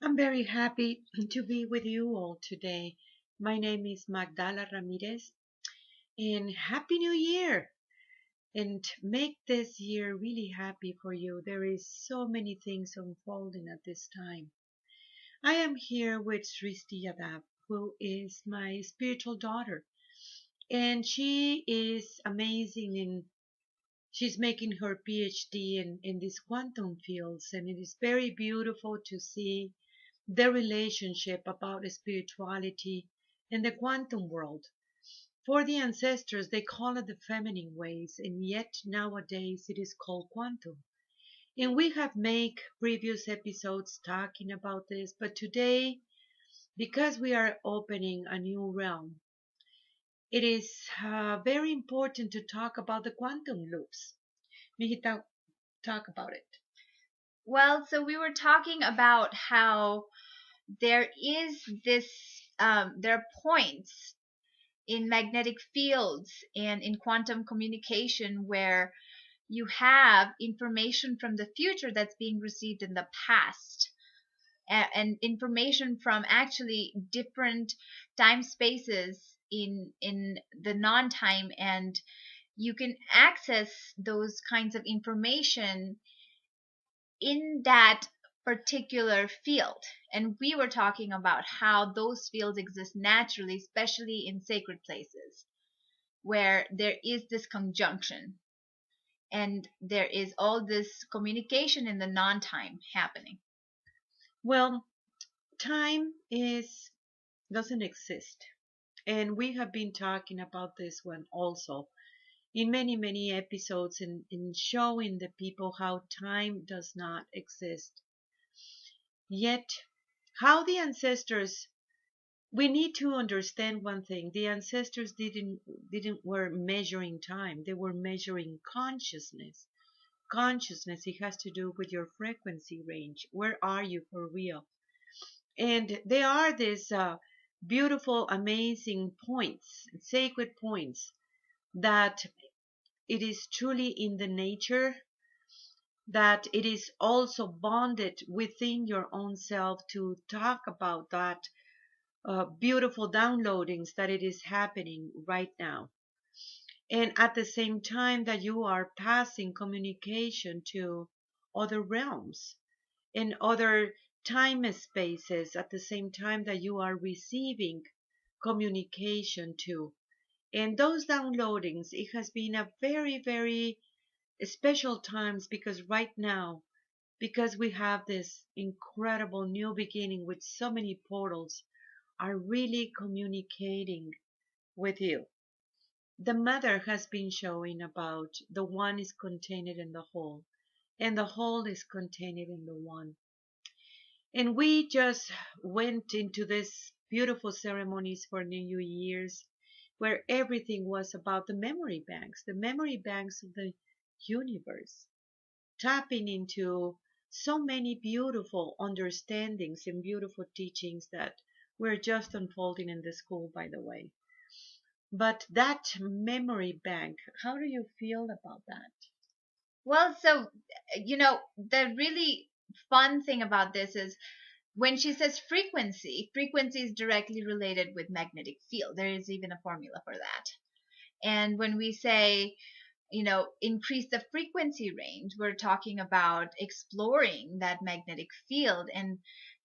I'm very happy to be with you all today. My name is Magdala Ramirez, and Happy New Year! And make this year really happy for you. There is so many things unfolding at this time. I am here with Sristi Yadav, who is my spiritual daughter, and she is amazing in she's making her PhD in these quantum fields, and it is very beautiful to see the relationship about spirituality and the quantum world. For the ancestors, they call it the feminine ways, and yet nowadays it is called quantum. And we have made previous episodes talking about this, but today, because we are opening a new realm, it is very important to talk about the quantum loops. Mijita, talk about it. Well, so we were talking about how there is this, there are points in magnetic fields and in quantum communication where you have information from the future that's being received in the past and information from actually different time spaces in the non-time, and you can access those kinds of information in that particular field. And we were talking about how those fields exist naturally, especially in sacred places where there is this conjunction and there is all this communication in the non-time happening. Well, time is doesn't exist. And we have been talking about this one also in many episodes in showing the people how time does not exist. Yet, how the ancestors, we need to understand one thing. The ancestors didn't were measuring time. They were measuring consciousness. Consciousness, it has to do with your frequency range. Where are you for real? And there are these beautiful, amazing points, sacred points that it is truly in the nature, that it is also bonded within your own self to talk about that beautiful downloadings that it is happening right now. And at the same time that you are passing communication to other realms and other time spaces at the same time that you are receiving communication to. And those downloadings, it has been a very special times because right now, because we have this incredible new beginning with so many portals are really communicating with you. The mother has been showing about the one is contained in the whole, and the whole is contained in the one. And we just went into this beautiful ceremonies for New Year's where everything was about the memory banks of the universe, tapping into so many beautiful understandings and beautiful teachings that were just unfolding in the school, by the way. But that memory bank, how do you feel about that? Well, so, the really fun thing about this is when she says frequency is directly related with magnetic field. There is even a formula for that. And when we say, increase the frequency range, we're talking about exploring that magnetic field. And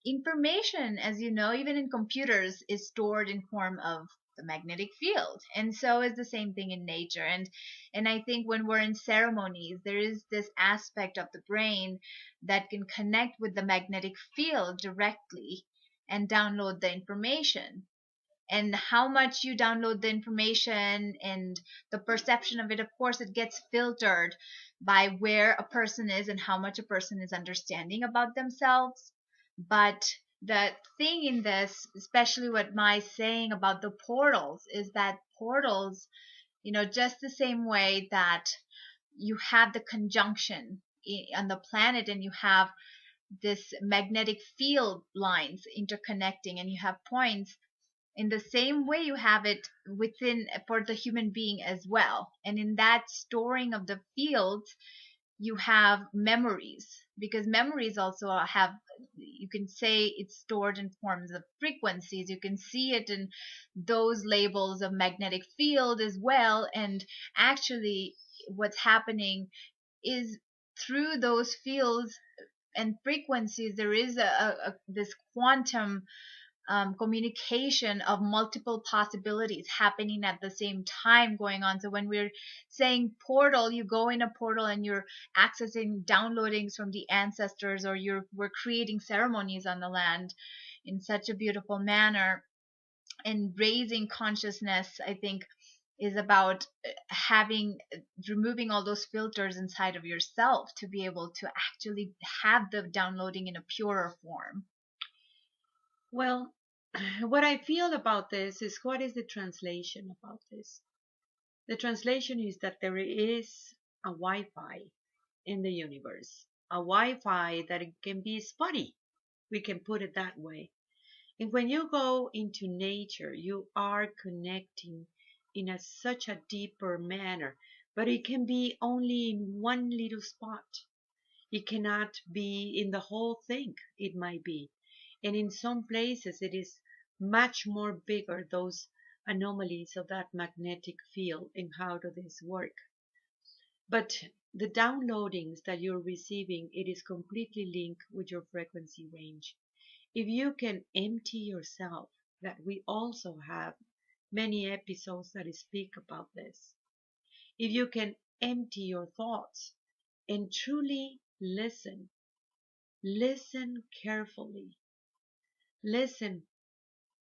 information, as you know, even in computers, is stored in form of the magnetic field. And so is the same thing in nature. And I think when we're in ceremonies, there is this aspect of the brain that can connect with the magnetic field directly and download the information. And how much you download the information and the perception of it, of course, it gets filtered by where a person is and how much a person is understanding about themselves. But the thing in this, especially what Mai's saying about the portals, is that portals, just the same way that you have the conjunction on the planet and you have this magnetic field lines interconnecting and you have points, in the same way you have it within for the human being as well. And in that storing of the fields, you have memories, because memories also have, you can say it's stored in forms of frequencies. You can see it in those labels of magnetic field as well. And actually, what's happening is through those fields and frequencies, there is this quantum communication of multiple possibilities happening at the same time going on. So when we're saying portal, you go in a portal and you're accessing downloadings from the ancestors, or we're creating ceremonies on the land in such a beautiful manner. And raising consciousness, I think, is about having removing all those filters inside of yourself to be able to actually have the downloading in a purer form. Well, what I feel about this is, what is the translation about this? The translation is that there is a Wi-Fi in the universe, a Wi-Fi that it can be spotty. We can put it that way. And when you go into nature, you are connecting in such a deeper manner, but it can be only in one little spot. It cannot be in the whole thing. It might be. And in some places, it is much more bigger, those anomalies of that magnetic field, and how do this work. But the downloadings that you're receiving, it is completely linked with your frequency range. If you can empty yourself, that we also have many episodes that speak about this. If you can empty your thoughts and truly listen, listen carefully, listen,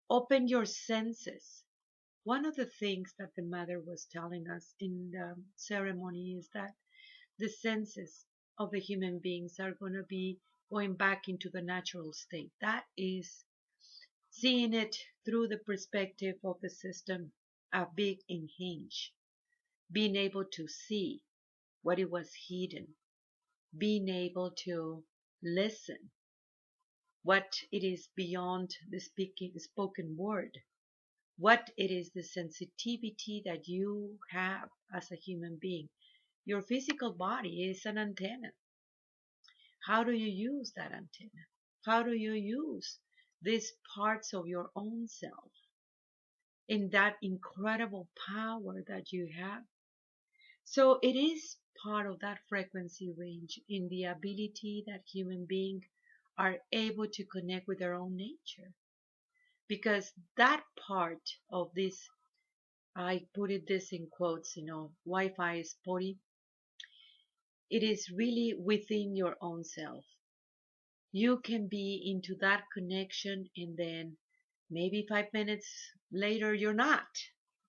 open your senses. One of the things that the mother was telling us in the ceremony is that the senses of the human beings are going to be going back into the natural state. That is seeing it through the perspective of the system, a big hinge, being able to see what it was hidden, being able to listen what it is beyond the spoken word, what it is, the sensitivity that you have as a human being. Your physical body is an antenna. How do you use that antenna? How do you use these parts of your own self in that incredible power that you have? So it is part of that frequency range in the ability that human beings are able to connect with their own nature. Because that part of this, I put it this in quotes, Wi-Fi is spotty. It is really within your own self. You can be into that connection, and then maybe 5 minutes later you're not.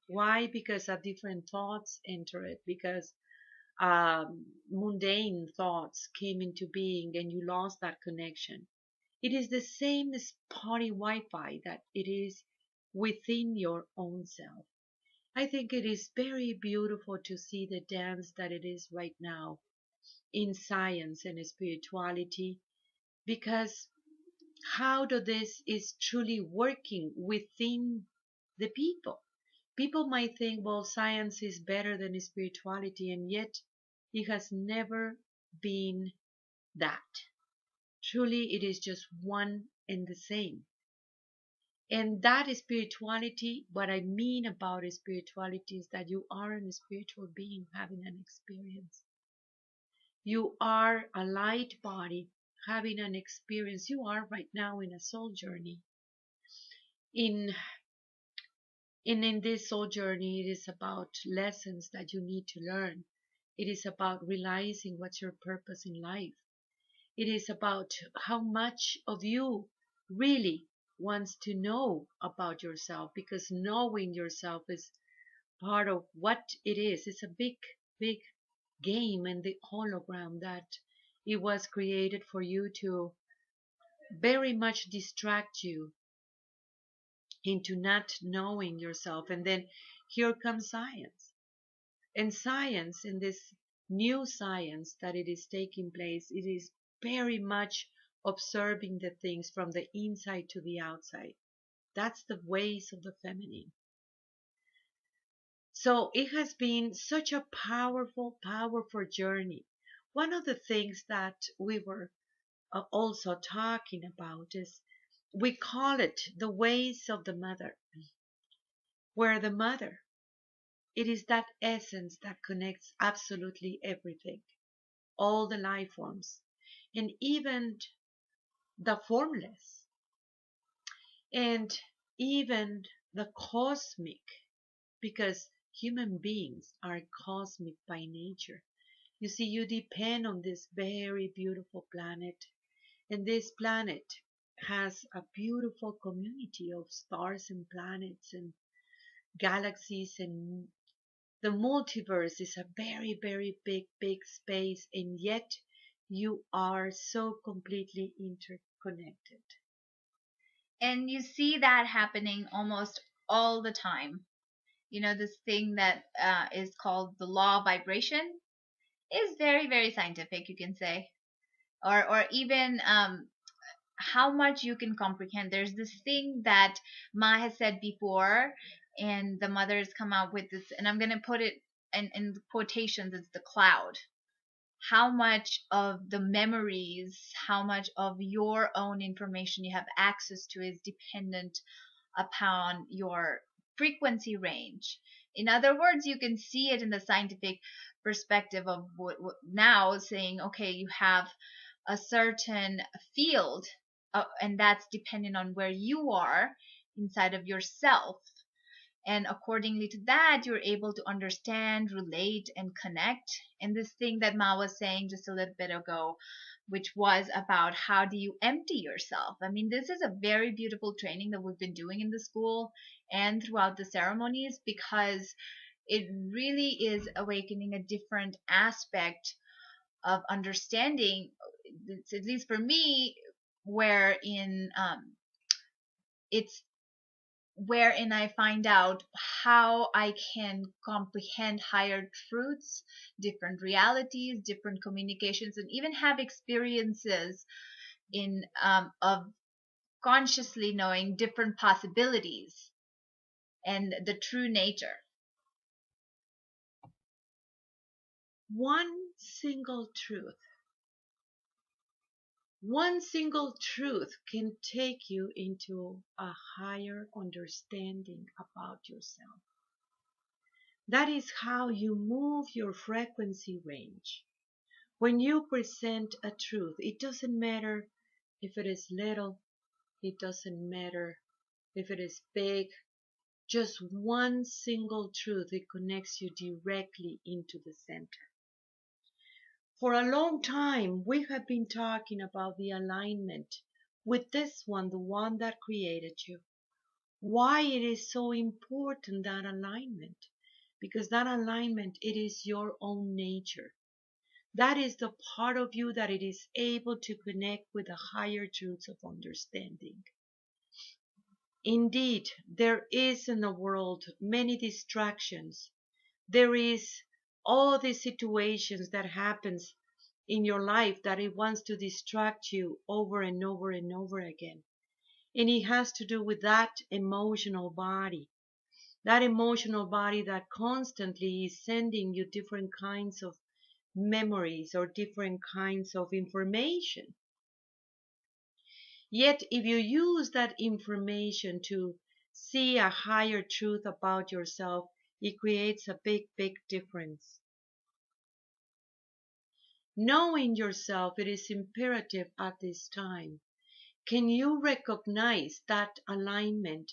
Why? Because a different thoughts enter it, because mundane thoughts came into being and you lost that connection. It is the same spotty Wi-Fi that it is within your own self. I think it is very beautiful to see the dance that it is right now in science and spirituality, because how do this is truly working within the people. People might think, well, science is better than spirituality, and yet it has never been that. Truly, it is just one and the same. And that is spirituality. What I mean about spirituality is that you are a spiritual being having an experience. You are a light body having an experience. You are right now in a soul journey. In in this soul journey, it is about lessons that you need to learn. It is about realizing what's your purpose in life. It is about how much of you really wants to know about yourself, because knowing yourself is part of what it is. It's a big, big game and the hologram that it was created for you to very much distract you into not knowing yourself. And then here comes science. And science, in this new science that it is taking place, it is very much observing the things from the inside to the outside. That's the ways of the feminine. So it has been such a powerful, powerful journey. One of the things that we were also talking about is we call it the ways of the mother, where the mother, it is that essence that connects absolutely everything, all the life forms, and even the formless, and even the cosmic, because human beings are cosmic by nature. You see, you depend on this very beautiful planet, and this planet has a beautiful community of stars and planets and galaxies, and the multiverse is a very, very big, big space, and yet you are so completely interconnected. And you see that happening almost all the time. This thing that is called the law of vibration is very, very scientific, you can say, or even how much you can comprehend. There's this thing that Ma has said before, and the mother has come out with this, and I'm going to put it in quotations. It's the cloud. How much of the memories, how much of your own information you have access to is dependent upon your frequency range. In other words, you can see it in the scientific perspective of what now saying, okay, you have a certain field, and that's dependent on where you are inside of yourself. And accordingly to that, you're able to understand, relate, and connect. And this thing that Ma was saying just a little bit ago, which was about how do you empty yourself. I mean, this is a very beautiful training that we've been doing in the school and throughout the ceremonies, because it really is awakening a different aspect of understanding. It's, at least for me, wherein it's wherein I find out how I can comprehend higher truths, different realities, different communications, and even have experiences in of consciously knowing different possibilities and the true nature. One single truth, one single truth can take you into a higher understanding about yourself. That is how you move your frequency range. When you present a truth, it doesn't matter if it is little, it doesn't matter if it is big, just one single truth, it connects you directly into the center. For a long time, we have been talking about the alignment with this one, the one that created you. Why it is so important, that alignment? Because that alignment, it is your own nature. That is the part of you that it is able to connect with the higher truths of understanding. Indeed, there is in the world many distractions. There is all these situations that happens in your life that it wants to distract you over and over and over again. And it has to do with that emotional body. That emotional body that constantly is sending you different kinds of memories or different kinds of information. Yet, if you use that information to see a higher truth about yourself, it creates a big, big difference. Knowing yourself, it is imperative at this time. Can you recognize that alignment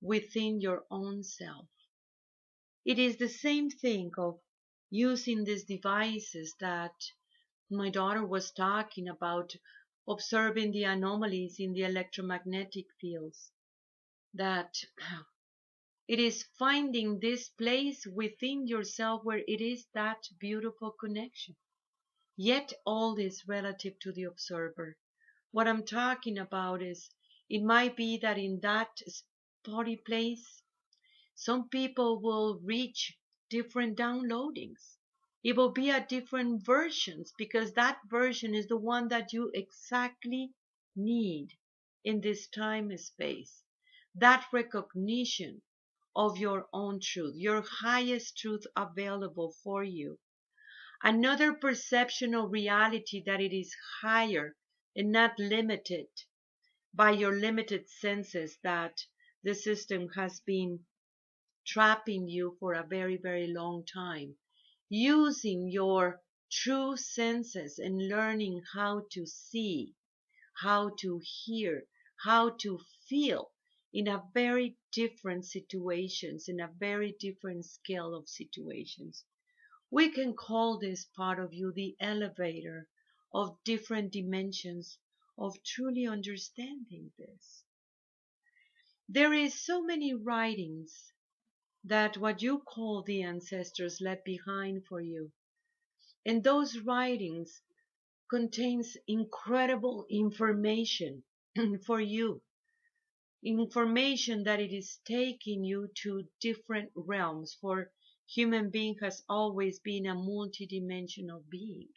within your own self? It is the same thing of using these devices that my daughter was talking about, observing the anomalies in the electromagnetic fields, that it is finding this place within yourself where it is that beautiful connection. Yet all is relative to the observer. What I'm talking about is, it might be that in that spotty place, some people will reach different downloadings. It will be at different versions, because that version is the one that you exactly need in this time and space. That recognition of your own truth, your highest truth available for you. Another perception of reality that it is higher and not limited by your limited senses that the system has been trapping you for a very, very long time. Using your true senses and learning how to see, how to hear, how to feel in a very different situations, in a very different scale of situations. We can call this part of you the elevator of different dimensions of truly understanding this. There is so many writings that what you call the ancestors left behind for you. And those writings contains incredible information for you. Information that it is taking you to different realms, for human being has always been a multidimensional being.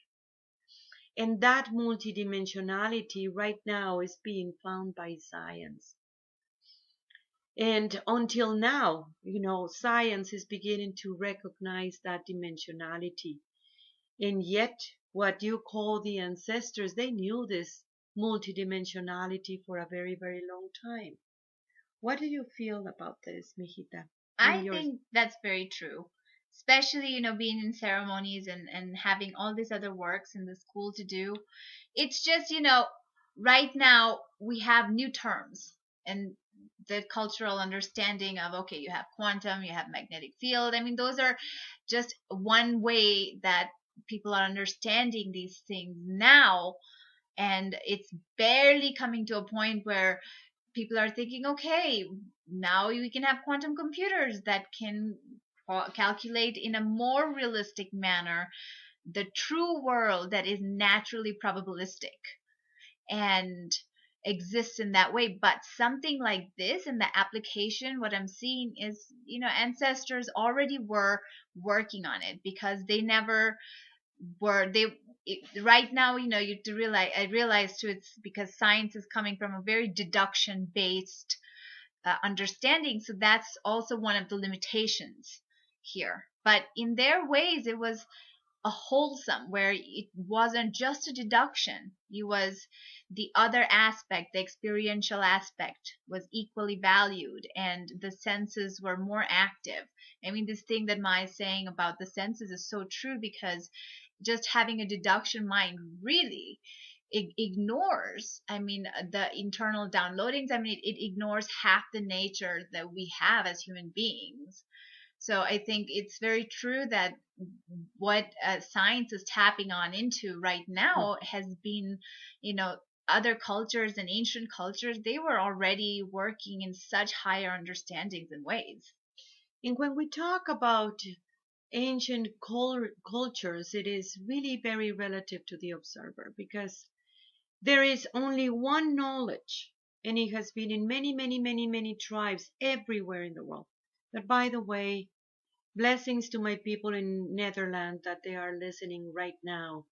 And that multidimensionality right now is being found by science. And until now, science is beginning to recognize that dimensionality. And yet, what you call the ancestors, they knew this multidimensionality for a very, very long time. What do you feel about this, Mijita? In I your think that's very true. Especially, being in ceremonies and having all these other works in the school to do. It's just, right now we have new terms and the cultural understanding of, okay, you have quantum, you have magnetic field. I mean, those are just one way that people are understanding these things now. And it's barely coming to a point where people are thinking, okay, now we can have quantum computers that can calculate in a more realistic manner the true world that is naturally probabilistic and exists in that way. But something like this in the application, what I'm seeing is, ancestors already were working on it because they never were right now, you have to realize, I realize too, it's because science is coming from a very deduction based understanding. So that's also one of the limitations here. But in their ways, it was a wholesome where it wasn't just a deduction. It was the other aspect, the experiential aspect was equally valued and the senses were more active. I mean, this thing that Maya is saying about the senses is so true because just having a deduction mind really ignores, I mean, the internal downloadings. I mean, it ignores half the nature that we have as human beings. So I think it's very true that what science is tapping on into right now has been, other cultures and ancient cultures, they were already working in such higher understandings and ways. and when we talk about ancient cultures, it is really very relative to the observer because there is only one knowledge, and it has been in many, many, many, many tribes everywhere in the world. But by the way, blessings to my people in Netherlands that they are listening right now.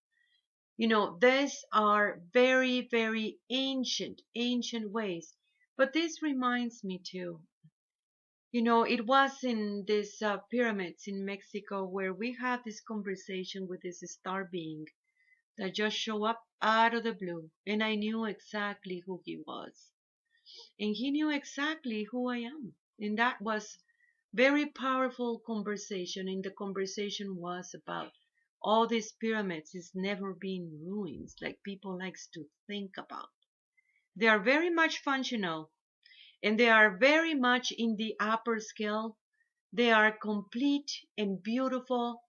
These are very, very ancient, ancient ways. But this reminds me too. It was in these pyramids in Mexico where we had this conversation with this star being that just showed up out of the blue, and I knew exactly who he was, and he knew exactly who I am, and that was very powerful conversation. And the conversation was about all these pyramids is never been ruins like people likes to think about. They are very much functional, and they are very much in the upper scale. They are complete and beautiful,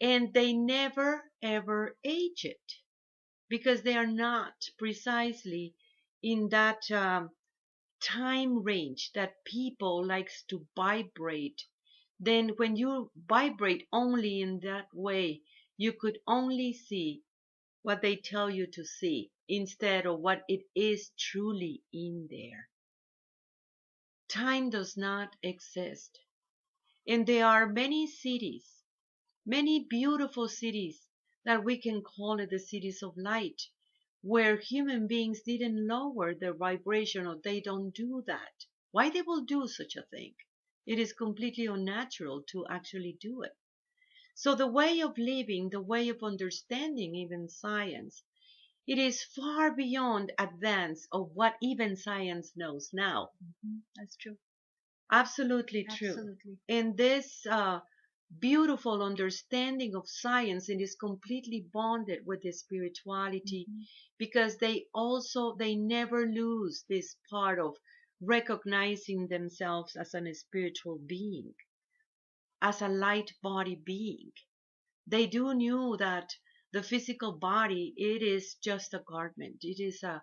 and they never ever age it because they are not precisely in that time range that people likes to vibrate. Then when you vibrate only in that way, you could only see what they tell you to see instead of what it is truly in there. Time does not exist. And there are many cities, many beautiful cities that we can call it the cities of light, where human beings didn't lower their vibration, or they don't do that. Why they will do such a thing? It is completely unnatural to actually do it. So the way of living, the way of understanding even science, It is far beyond advance of what even science knows now. That's true. Absolutely true. Absolutely. And this beautiful understanding of science, it is completely bonded with the spirituality, Hmm. because they never lose this part of recognizing themselves as a spiritual being, as a light body being. They do knew that the physical body, it is just a garment, it is a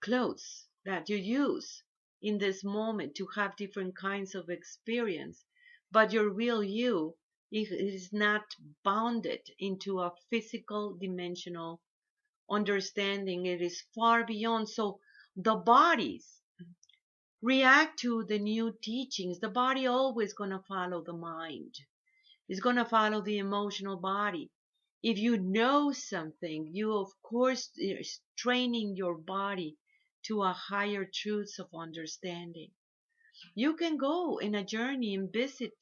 clothes that you use in this moment to have different kinds of experience, but your real you is not bounded into a physical dimensional understanding. It is far beyond. So the bodies react to the new teachings. The body always going to follow the mind. It's going to follow the emotional body. If you know something, you of course is training your body to a higher truths of understanding. You can go in a journey and visit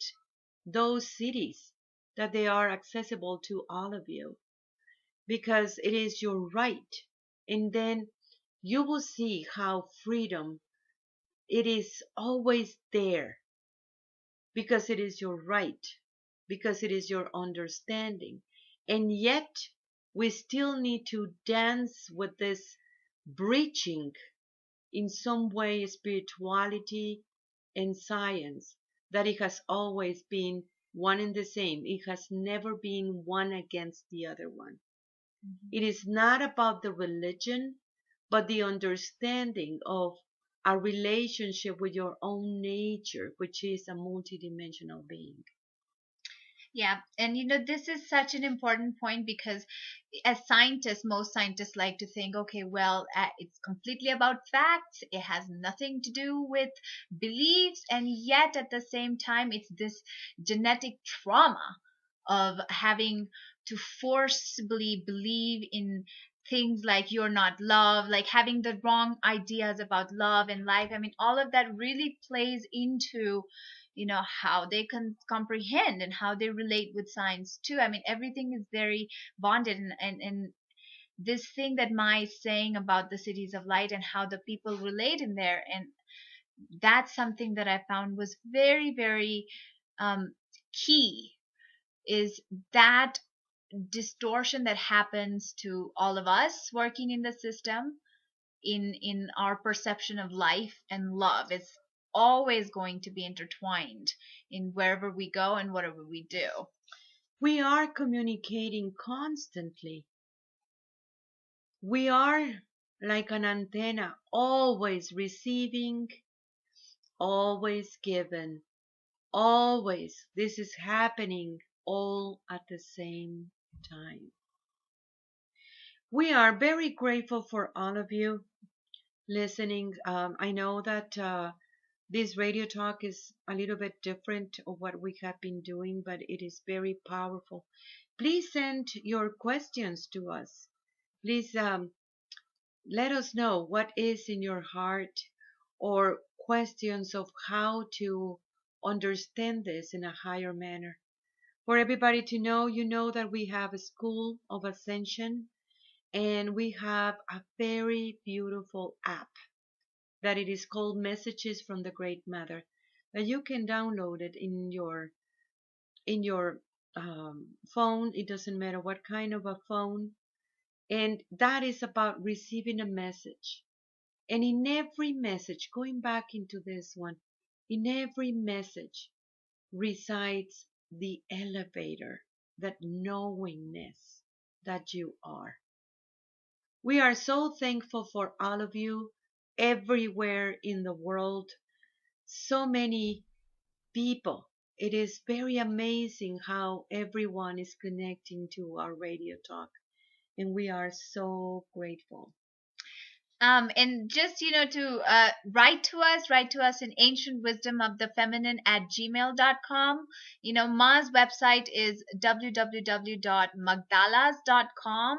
those cities that they are accessible to all of you, because it is your right. And then you will see how freedom, it is always there, because it is your right, because it is your understanding. And yet, we still need to dance with this breaching in some way spirituality and science, that it has always been one and the same. It has never been one against the other one. Hmm. It is not about the religion, but the understanding of a relationship with your own nature, which is a multidimensional being. Yeah, and this is such an important point because as scientists, most scientists like to think, okay, well, it's completely about facts. It has nothing to do with beliefs, and yet at the same time, it's this genetic trauma of having to forcibly believe in things like you're not love, like having the wrong ideas about love and life. I mean, all of that really plays into how they can comprehend and how they relate with science too. I mean, everything is very bonded, and this thing that Mai is saying about the cities of light and how the people relate in there, and that's something that I found was very, very key, is that distortion that happens to all of us working in the system, in our perception of life and love. It's always going to be intertwined in wherever we go and whatever we do. We are communicating constantly. We are like an antenna, always receiving, always given, always. This is happening all at the same time. We are very grateful for all of you listening. I know that this radio talk is a little bit different of what we have been doing, but it is very powerful. Please send your questions to us. Please let us know what is in your heart, or questions of how to understand this in a higher manner. For everybody to know, you know that we have a School of Ascension, and we have a very beautiful app that it is called Messages from the Great Mother, that you can download it in your phone. It doesn't matter what kind of a phone, and that is about receiving a message. And in every message, going back into this one, in every message resides the elevator, that knowingness that you are. We are so thankful for all of you everywhere in the world. So many people. It is very amazing how everyone is connecting to our radio talk, and we are so grateful. And just to write to us in ancient wisdom of the feminine at gmail.com. Ma's website is www.magdalas.com,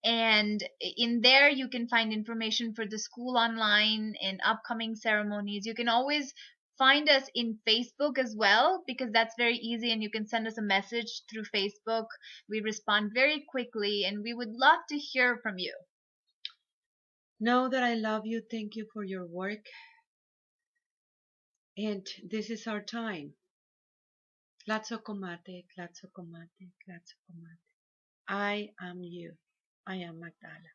and in there you can find information for the school online and upcoming ceremonies. You can always find us in Facebook as well, because that's very easy, and you can send us a message through Facebook. We respond very quickly, and we would love to hear from you. Know that I love you. Thank you for your work. And this is our time. Glatzo komate, glatzo komate, glatzo komate. I am you. I am Magdala.